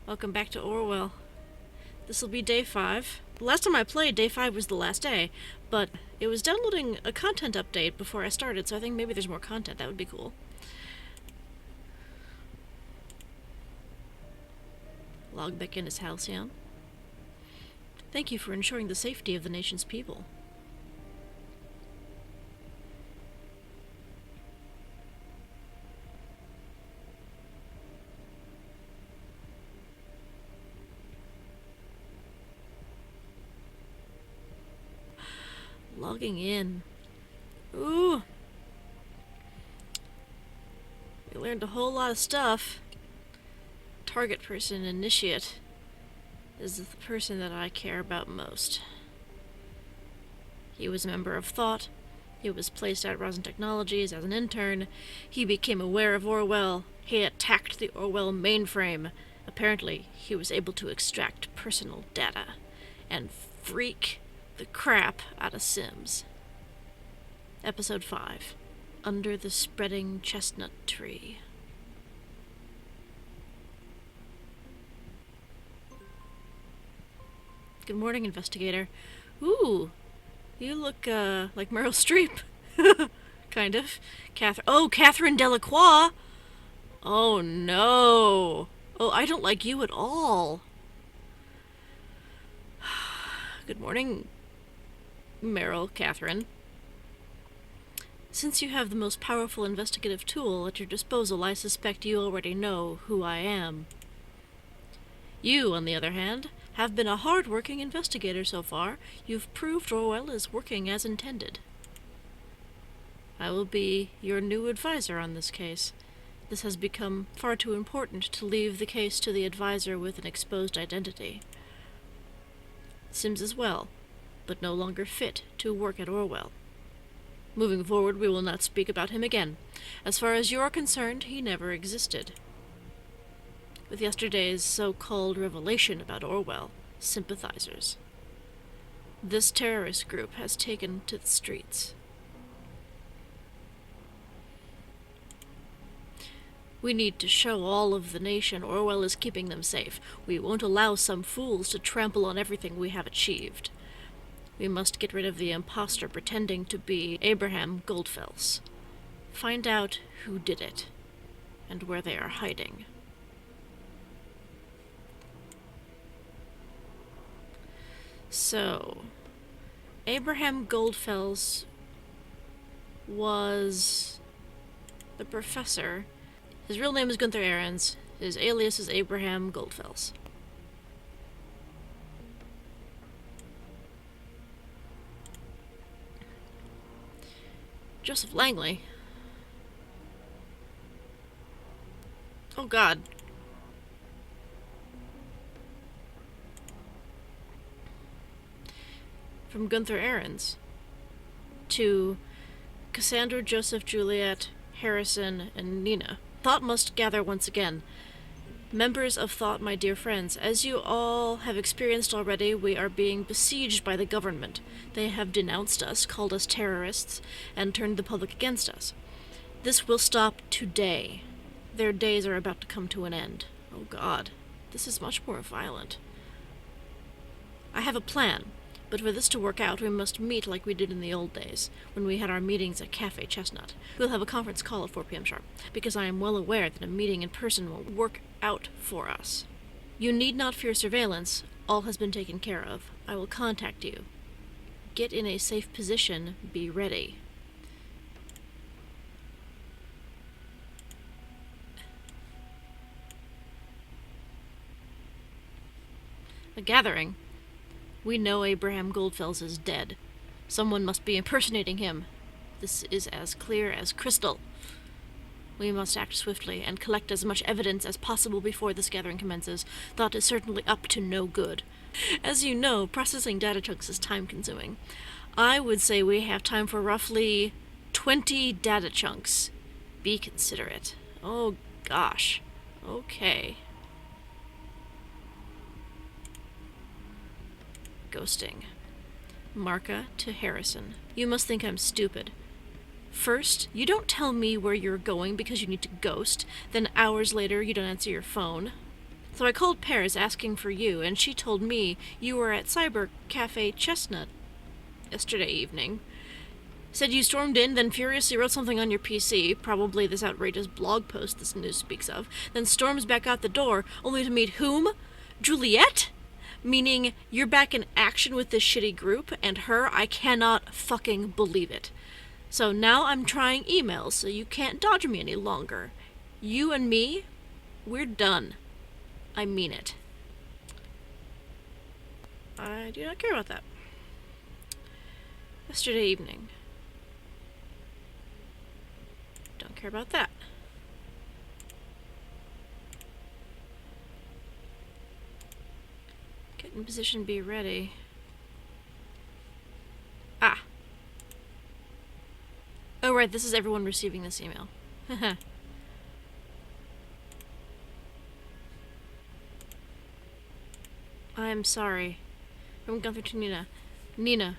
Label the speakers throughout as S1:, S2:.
S1: Welcome back to Orwell. This will be day 5. The last time I played, day 5 was the last day, but it was downloading a content update before I started, so I think maybe there's more content. That would be cool. Log back in as Halcyon. Thank you for ensuring the safety of the nation's people. Logging in. Ooh. We learned a whole lot of stuff. Target person initiate is the person that I care about most. He was a member of Thought. He was placed at Rosen Technologies as an intern. He became aware of Orwell. He attacked the Orwell mainframe. Apparently, he was able to extract personal data and freak the crap out of Sims. Episode 5. Under the Spreading Chestnut Tree. Good morning, investigator. Ooh, you look, like Meryl Streep. Kind of. Catherine Delacroix! Oh, no. Oh, I don't like you at all. Good morning, Catherine. Since you have the most powerful investigative tool at your disposal, I suspect you already know who I am. You, on the other hand, have been a hard-working investigator so far. You've proved Orwell is working as intended. I will be your new advisor on this case. This has become far too important to leave the case to the advisor with an exposed identity. Sims as well, but no longer fit to work at Orwell. Moving forward, we will not speak about him again. As far as you're concerned, he never existed. With yesterday's so-called revelation about Orwell, sympathizers. This terrorist group has taken to the streets. We need to show all of the nation Orwell is keeping them safe. We won't allow some fools to trample on everything we have achieved. We must get rid of the imposter pretending to be Abraham Goldfels. Find out who did it, and where they are hiding. So, Abraham Goldfels was the professor. His real name is Gunther Ahrens. His alias is Abraham Goldfels. Joseph Langley. Oh God. From Gunther Ahrens to Cassandra, Joseph, Juliet, Harrison, and Nina. Thought must gather once again. Members of Thought, my dear friends, as you all have experienced already, we are being besieged by the government. They have denounced us, called us terrorists, and turned the public against us. This will stop today. Their days are about to come to an end. Oh God, this is much more violent. I have a plan. But for this to work out, we must meet like we did in the old days, when we had our meetings at Cafe Chestnut. We'll have a conference call at 4 p.m. sharp, because I am well aware that a meeting in person will work out for us. You need not fear surveillance. All has been taken care of. I will contact you. Get in a safe position. Be ready. A gathering. We know Abraham Goldfels is dead. Someone must be impersonating him. This is as clear as crystal. We must act swiftly and collect as much evidence as possible before this gathering commences. Thought is certainly up to no good. As you know, processing data chunks is time-consuming. I would say we have time for roughly 20 data chunks. Be considerate. Oh gosh. Okay. Ghosting. Marka to Harrison. You must think I'm stupid. First, you don't tell me where you're going because you need to ghost. Then hours later, you don't answer your phone. So I called Paris asking for you, and she told me you were at Cyber Cafe Chestnut yesterday evening. Said you stormed in, then furiously wrote something on your PC, probably this outrageous blog post this news speaks of, then storms back out the door, only to meet whom? Juliet? Meaning you're back in action with this shitty group, and her, I cannot fucking believe it. So now I'm trying emails, so you can't dodge me any longer. You and me, we're done. I mean it. I do not care about that. Yesterday evening. Don't care about that. Get in position, be ready. Ah. Oh right, this is everyone receiving this email. Haha. I'm sorry. From Gunther to Nina. Nina,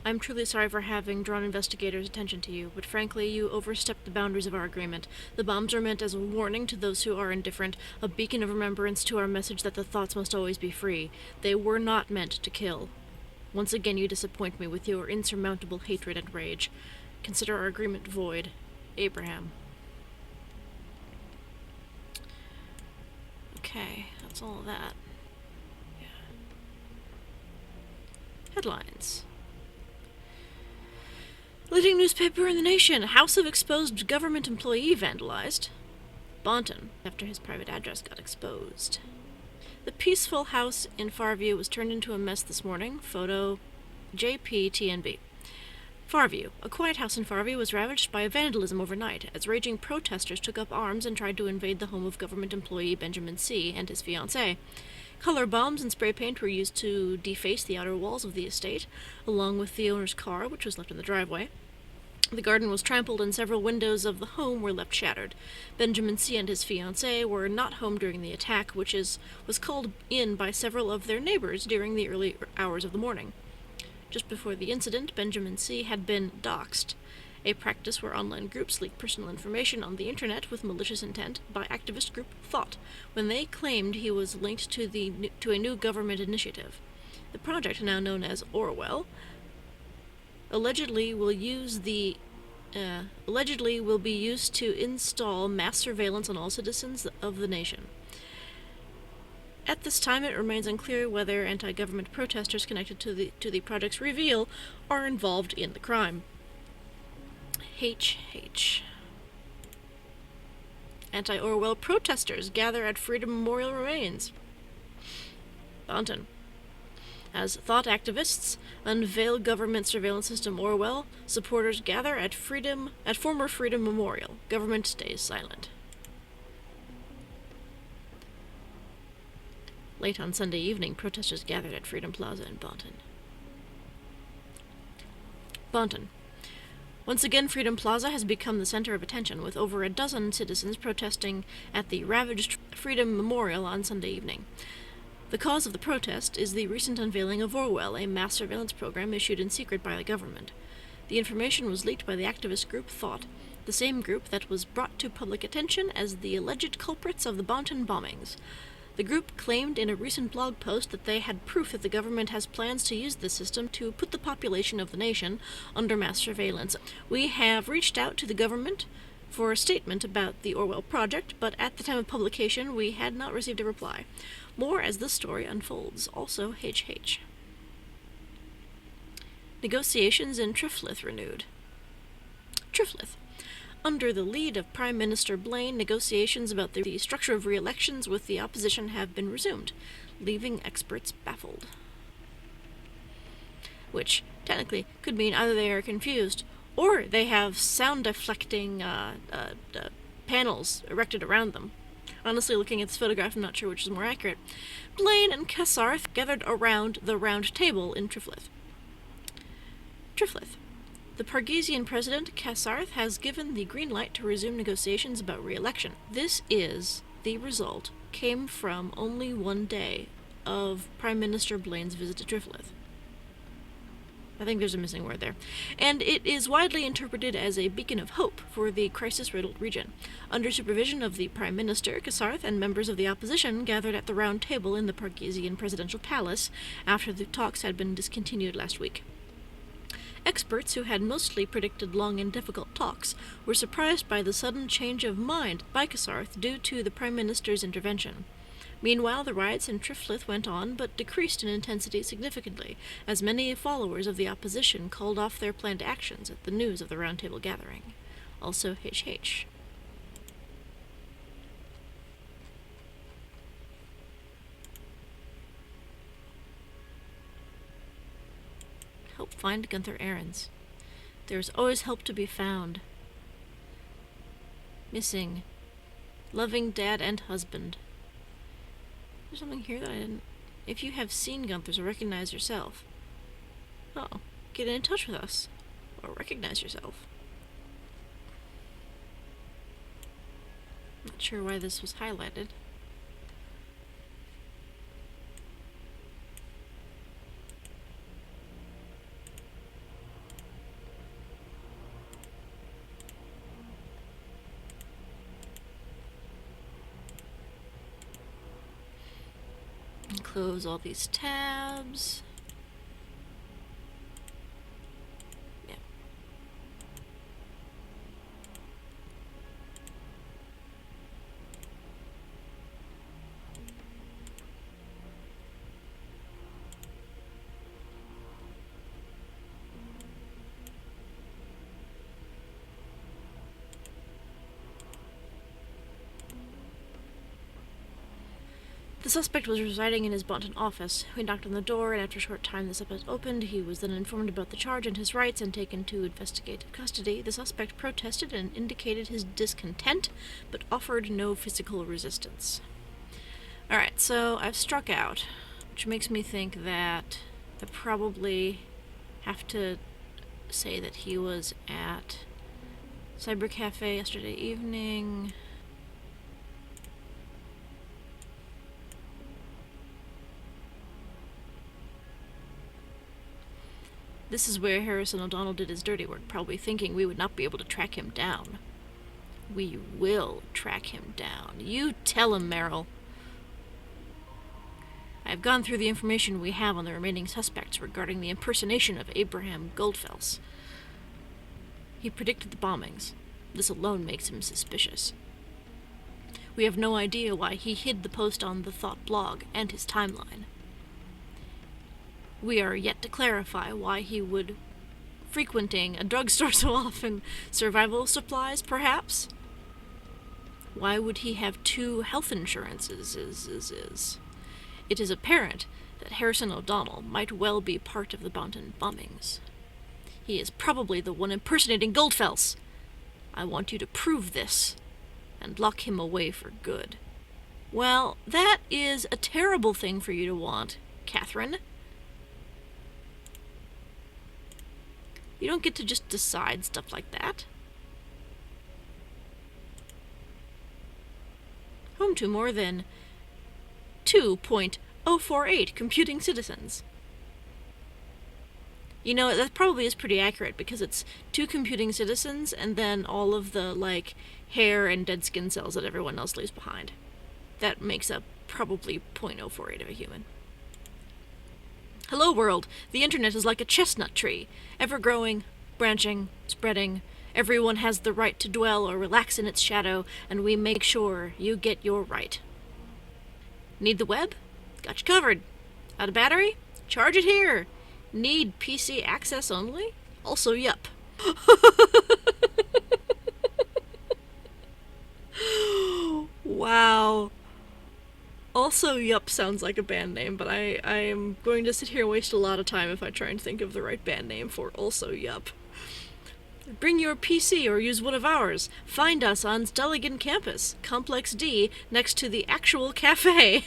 S1: I'm truly sorry for having drawn investigators' attention to you, but frankly, you overstepped the boundaries of our agreement. The bombs are meant as a warning to those who are indifferent, a beacon of remembrance to our message that the thoughts must always be free. They were not meant to kill. Once again, you disappoint me with your insurmountable hatred and rage. Consider our agreement void. Abraham. Okay, that's all of that. Yeah. Headlines. Leading newspaper in the nation. House of exposed government employee vandalized. Bonton, after his private address got exposed. The peaceful house in Farview was turned into a mess this morning. Photo JPTNB. Farview. A quiet house in Farview was ravaged by vandalism overnight, as raging protesters took up arms and tried to invade the home of government employee Benjamin C. and his fiancée. Color bombs and spray paint were used to deface the outer walls of the estate, along with the owner's car, which was left in the driveway. The garden was trampled and several windows of the home were left shattered. Benjamin C. and his fiancée were not home during the attack, which was called in by several of their neighbors during the early hours of the morning. Just before the incident, Benjamin C. had been doxxed, a practice where online groups leak personal information on the internet with malicious intent by activist group Thought, when they claimed he was linked to a new government initiative. The project, now known as Orwell, allegedly will be used to install mass surveillance on all citizens of the nation. At this time, it remains unclear whether anti-government protesters connected to the project's reveal are involved in the crime. HH. Anti-Orwell protesters gather at Freedom Memorial remains. Bonton. As Thought activists unveil government surveillance system Orwell, supporters gather at former Freedom Memorial. Government stays silent. Late on Sunday evening, protesters gathered at Freedom Plaza in Bonton. Bonton. Once again, Freedom Plaza has become the center of attention, with over a dozen citizens protesting at the ravaged Freedom Memorial on Sunday evening. The cause of the protest is the recent unveiling of Orwell, a mass surveillance program issued in secret by the government. The information was leaked by the activist group Thought, the same group that was brought to public attention as the alleged culprits of the Bonton bombings. The group claimed in a recent blog post that they had proof that the government has plans to use this system to put the population of the nation under mass surveillance. We have reached out to the government for a statement about the Orwell project, but at the time of publication we had not received a reply. More as this story unfolds. Also, HH. Negotiations in Triflith renewed. Triflith. Under the lead of Prime Minister Blaine, negotiations about the structure of re-elections with the opposition have been resumed, leaving experts baffled. Which, technically, could mean either they are confused, or they have sound-deflecting panels erected around them. Honestly, looking at this photograph, I'm not sure which is more accurate. Blaine and Casarth gathered around the round table in Triflith. Triflith. The Pargesian president, Casarth, has given the green light to resume negotiations about re-election. This came from only one day of Prime Minister Blaine's visit to Triflith. I think there's a missing word there. And it is widely interpreted as a beacon of hope for the crisis-riddled region. Under supervision of the Prime Minister, Kasarth, and members of the opposition gathered at the round table in the Pargesian presidential palace after the talks had been discontinued last week. Experts who had mostly predicted long and difficult talks were surprised by the sudden change of mind by Kasarth due to the Prime Minister's intervention. Meanwhile, the riots in Triflith went on, but decreased in intensity significantly, as many followers of the opposition called off their planned actions at the news of the Round Table gathering. Also, HH. Help find Gunther Ahrens. There is always help to be found. Missing. Loving dad and husband. There's something here that I didn't... If you have seen Gunther's or recognize yourself. Oh, get in touch with us. Or recognize yourself. Not sure why this was highlighted. Close all these tabs. Yeah. The suspect was residing in his Bonton office. We knocked on the door, and after a short time the suspect opened. He was then informed about the charge and his rights and taken to investigative custody. The suspect protested and indicated his discontent, but offered no physical resistance. Alright, so I've struck out, which makes me think that I probably have to say that he was at Cyber Cafe yesterday evening. This is where Harrison O'Donnell did his dirty work, probably thinking we would not be able to track him down. We will track him down. You tell him, Merrill. I have gone through the information we have on the remaining suspects regarding the impersonation of Abraham Goldfels. He predicted the bombings. This alone makes him suspicious. We have no idea why he hid the post on the Thought blog and his timeline. We are yet to clarify why he would frequenting a drugstore so often. Survival supplies, perhaps? Why would he have 2 health insurances? It is apparent that Harrison O'Donnell might well be part of the Bonton bombings. He is probably the one impersonating Goldfels. I want you to prove this, and lock him away for good. Well, that is a terrible thing for you to want, Catherine. You don't get to just decide stuff like that. Home to more than 2.048 computing citizens. You know, that probably is pretty accurate, because it's 2 computing citizens and then all of the, like, hair and dead skin cells that everyone else leaves behind. That makes up probably 0.048 of a human. Hello, world. The internet is like a chestnut tree, ever-growing, branching, spreading. Everyone has the right to dwell or relax in its shadow, and we make sure you get your right. Need the web? Got you covered. Out of battery? Charge it here. Need PC access only? Also, yup. Wow. Also, Yup sounds like a band name, but I am going to sit here and waste a lot of time if I try and think of the right band name for Also Yup. Bring your PC or use one of ours. Find us on Stelligan campus, Complex D, next to the actual cafe.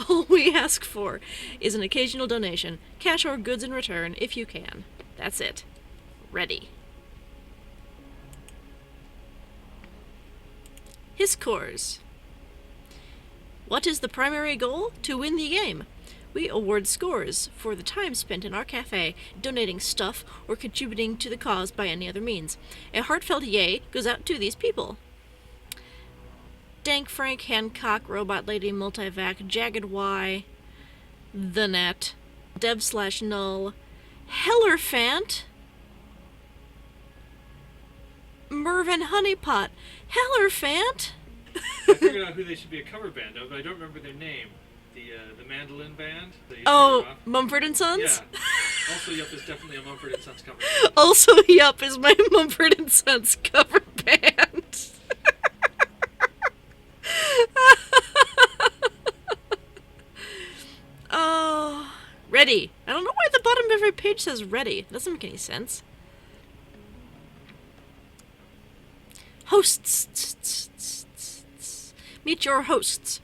S1: All we ask for is an occasional donation, cash or goods in return, if you can. That's it. Ready. His cores. What is the primary goal? To win the game. We award scores for the time spent in our cafe, donating stuff, or contributing to the cause by any other means. A heartfelt yay goes out to these people. Dank Frank, Hancock, Robot Lady, Multivac, Jagged Y, The Net, Dev/Null, Hellerfant, Mervyn Honeypot. Hellerfant?
S2: I figured out who they should be a cover band of, but I don't remember their name. The mandolin band.
S1: Oh, Mumford and Sons?
S2: Yeah. Also, Yup is definitely a Mumford and Sons cover band.
S1: Also, Yup is my Mumford and Sons cover band. Oh, ready. I don't know why the bottom of every page says ready. It doesn't make any sense. Hosts. Meet your hosts.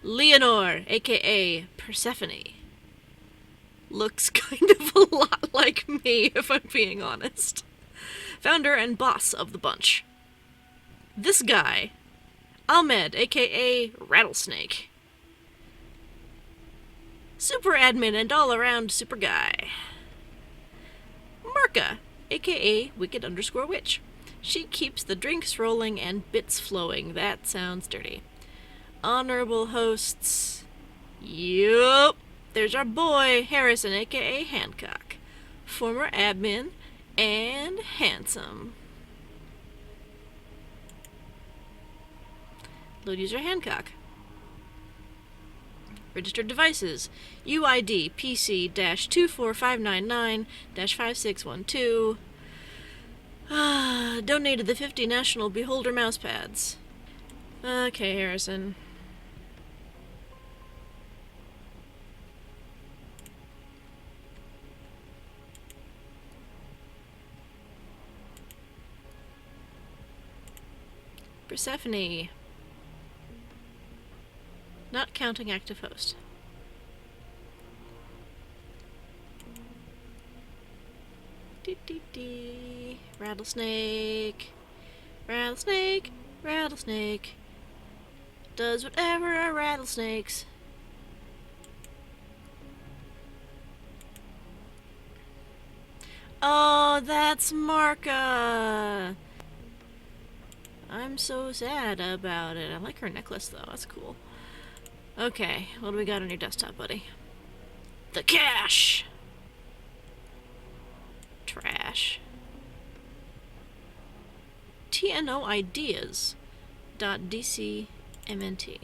S1: Leonore, aka Persephone. Looks kind of a lot like me, if I'm being honest. Founder and boss of the bunch. This guy, Ahmed, aka Rattlesnake. Super admin and all-around super guy. Marka, aka Wicked_Witch. She keeps the drinks rolling and bits flowing. That sounds dirty. Honorable hosts. Yup. There's our boy, Harrison, aka Hancock. Former admin and handsome. Load user Hancock. Registered devices. UID PC-24599-5612. Donated the 50 National Beholder mousepads. Okay, Harrison. Persephone. Not counting active host. Dee. Rattlesnake. Rattlesnake. Does whatever a rattlesnake's. Oh, that's Marka. I'm so sad about it. I like her necklace, though. That's cool. Okay, what do we got on your desktop, buddy? The cache! Trash. TNO Ideas.dcmnt.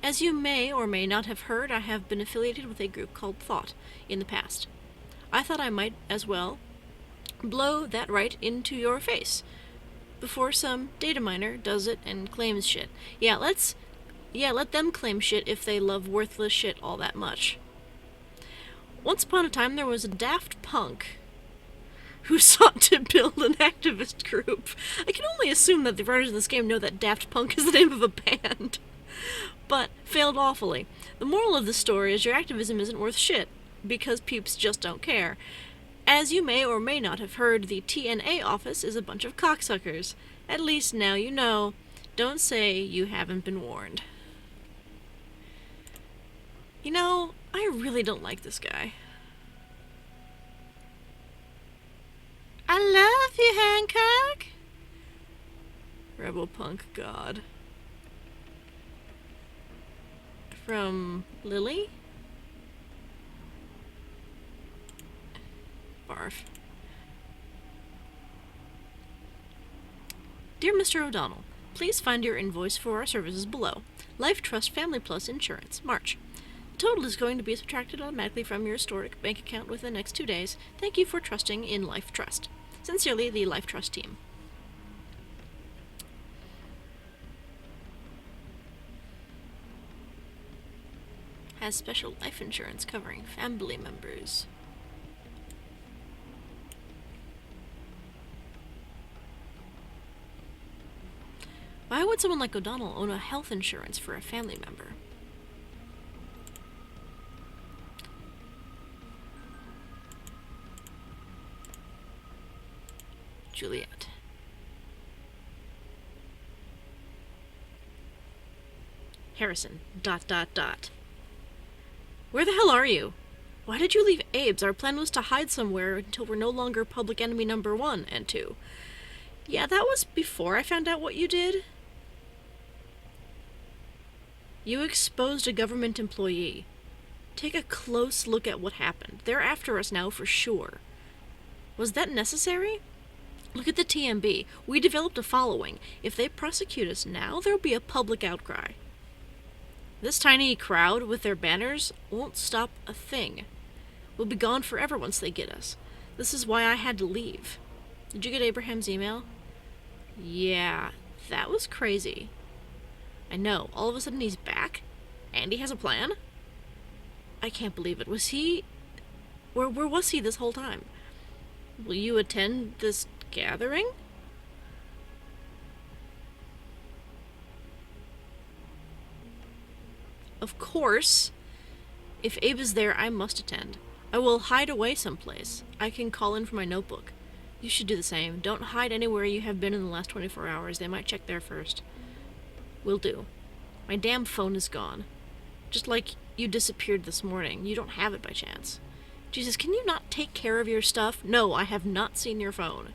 S1: As you may or may not have heard, I have been affiliated with a group called Thought in the past. I thought I might as well blow that right into your face before some data miner does it and claims shit. Let them claim shit if they love worthless shit all that much. Once upon a time, there was a daft punk who sought to build an activist group. I can only assume that the writers of this game know that Daft Punk is the name of a band. But failed awfully. The moral of the story is your activism isn't worth shit, because peeps just don't care. As you may or may not have heard, the TNA office is a bunch of cocksuckers. At least now you know. Don't say you haven't been warned. You know, I really don't like this guy. I love you, Hancock! Rebel punk god. From Lily? Barf. Dear Mr. O'Donnell, please find your invoice for our services below. Life Trust Family Plus Insurance, March. The total is going to be subtracted automatically from your historic bank account within the next 2 days. Thank you for trusting in Life Trust. Sincerely, the Life Trust team. Has special life insurance covering family members. Why would someone like O'Donnell own a health insurance for a family member? Juliet. Harrison. ... Where the hell are you? Why did you leave Abe's? Our plan was to hide somewhere until we're no longer public enemy number 1 and 2. Yeah, that was before I found out what you did. You exposed a government employee. Take a close look at what happened. They're after us now for sure. Was that necessary? Look at the TMB. We developed a following. If they prosecute us now, there'll be a public outcry. This tiny crowd with their banners won't stop a thing. We'll be gone forever once they get us. This is why I had to leave. Did you get Abraham's email? Yeah, that was crazy. I know, all of a sudden he's back? And he has a plan? I can't believe it. Was he... Where was he this whole time? Will you attend this gathering? Of course. If Abe is there, I must attend. I will hide away someplace. I can call in from my notebook. You should do the same. Don't hide anywhere you have been in the last 24 hours. They might check there first. Will do. My damn phone is gone. Just like you disappeared this morning. You don't have it by chance. Jesus, can you not take care of your stuff? No, I have not seen your phone.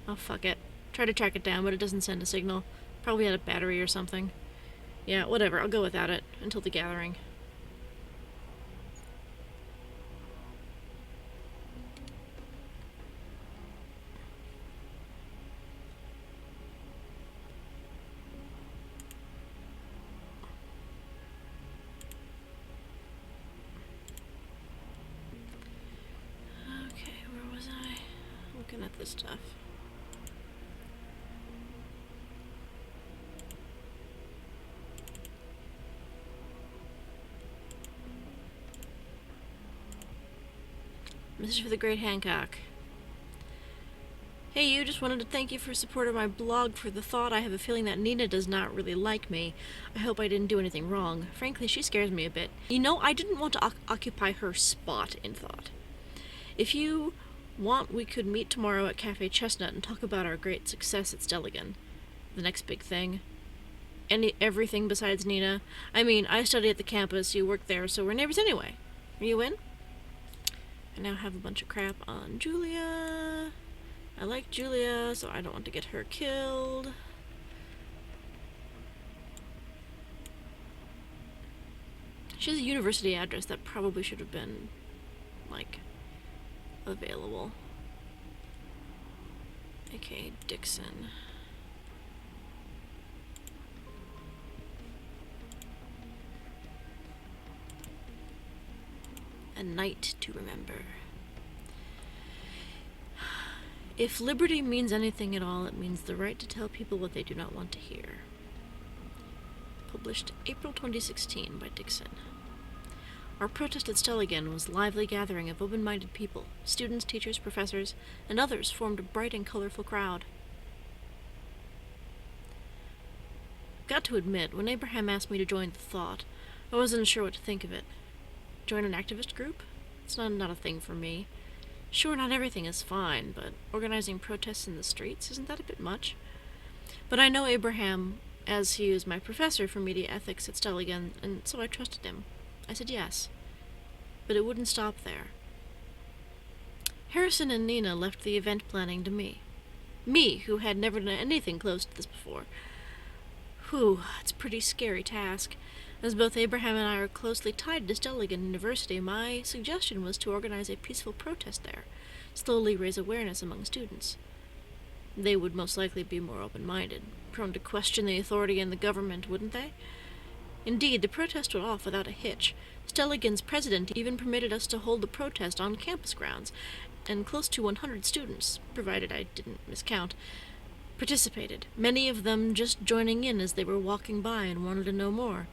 S1: Oh, fuck it. Try to track it down, but it doesn't send a signal. Probably out of battery or something. Yeah, whatever. I'll go without it until the gathering. Looking at this stuff. Message for the Great Hancock. Hey, you, just wanted to thank you for support of my blog for the thought. I have a feeling that Nina does not really like me. I hope I didn't do anything wrong. Frankly, she scares me a bit. You know, I didn't want to occupy her spot in thought. If you want, we could meet tomorrow at Cafe Chestnut and talk about our great success at Stelligan. The next big thing. Everything besides Nina. I mean, I study at the campus, you work there, so we're neighbors anyway. Are you in? I now have a bunch of crap on Julia. I like Julia, so I don't want to get her killed. She has a university address that probably should have been, like, available. Okay, Dixon. A night to remember. If liberty means anything at all, it means the right to tell people what they do not want to hear. Published April 2016 by Dixon. Our protest at Stelligan was a lively gathering of open-minded people. Students, teachers, professors, and others formed a bright and colorful crowd. Got to admit, when Abraham asked me to join the thought, I wasn't sure what to think of it. Join an activist group? It's not a thing for me. Sure, not everything is fine, but organizing protests in the streets, isn't that a bit much? But I know Abraham, as he was my professor for media ethics at Stelligan, and so I trusted him. I said yes. But it wouldn't stop there. Harrison and Nina left the event planning to me. Me, who had never done anything close to this before. Whew, it's a pretty scary task. As both Abraham and I are closely tied to Stelligan University, my suggestion was to organize a peaceful protest there, slowly raise awareness among students. They would most likely be more open-minded, prone to question the authority and the government, wouldn't they? Indeed, the protest went off without a hitch. Stelligan's president even permitted us to hold the protest on campus grounds, and close to 100 students, provided I didn't miscount, participated, many of them just joining in as they were walking by and wanted to know more.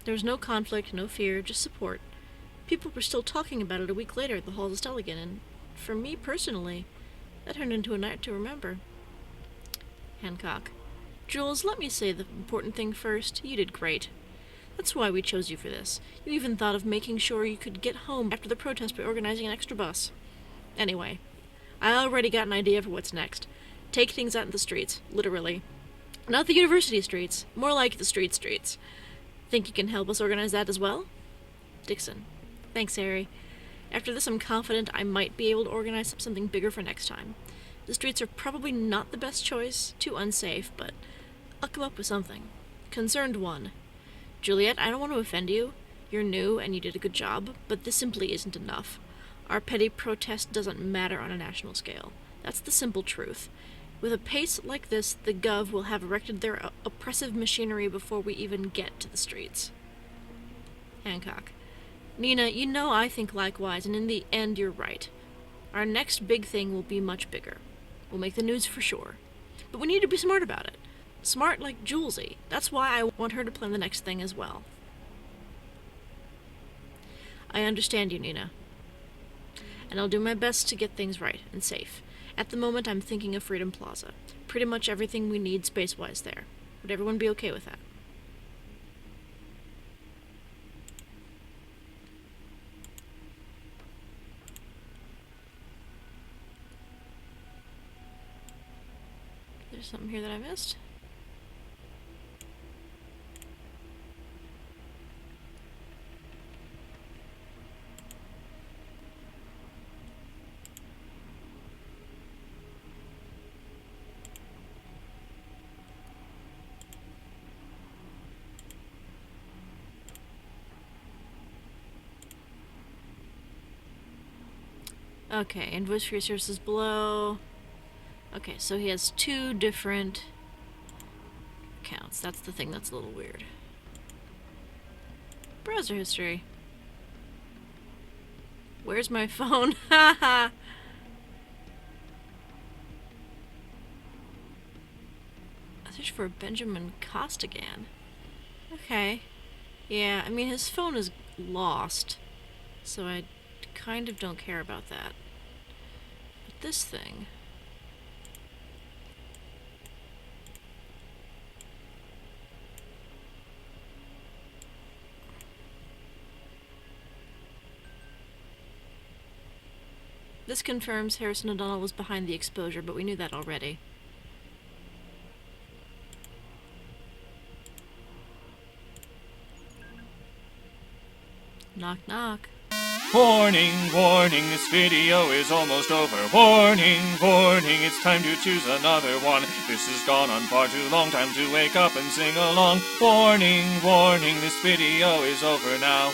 S1: There was no conflict, no fear, just support. People were still talking about it a week later at the halls of Stelligan, and for me personally, that turned into a night to remember. Hancock. Jules, let me say the important thing first. You did great. That's why we chose you for this. You even thought of making sure you could get home after the protest by organizing an extra bus. Anyway, I already got an idea for what's next. Take things out in the streets, literally. Not the university streets, more like the streets. Think you can help us organize that as well? Dixon. Thanks, Harry. After this, I'm confident I might be able to organize something bigger for next time. The streets are probably not the best choice, too unsafe, but I'll come up with something. Concerned 1. Juliet, I don't want to offend you. You're new and you did a good job, but this simply isn't enough. Our petty protest doesn't matter on a national scale. That's the simple truth. With a pace like this, the Gov will have erected their oppressive machinery before we even get to the streets. Hancock. Nina, you know I think likewise, and in the end you're right. Our next big thing will be much bigger. We'll make the news for sure. But we need to be smart about it. Smart like Julesy. That's why I want her to plan the next thing as well. I understand you, Nina. And I'll do my best to get things right and safe. At the moment, I'm thinking of Freedom Plaza. Pretty much everything we need space-wise there. Would everyone be okay with that? There's something here that I missed. Okay, invoice for your services below. Okay, so he has 2 different accounts. That's the thing that's a little weird. Browser history. Where's my phone? Haha! I searched for Benjamin Costigan. Okay. Yeah, I mean, his phone is lost, so I kind of don't care about that. But this thing... This confirms Harrison O'Donnell was behind the exposure, but we knew that already. Knock, knock.
S3: Warning, warning, this video is almost over. Warning, warning, it's time to choose another one. This has gone on far too long, time to wake up and sing along. Warning, warning, this video is over now.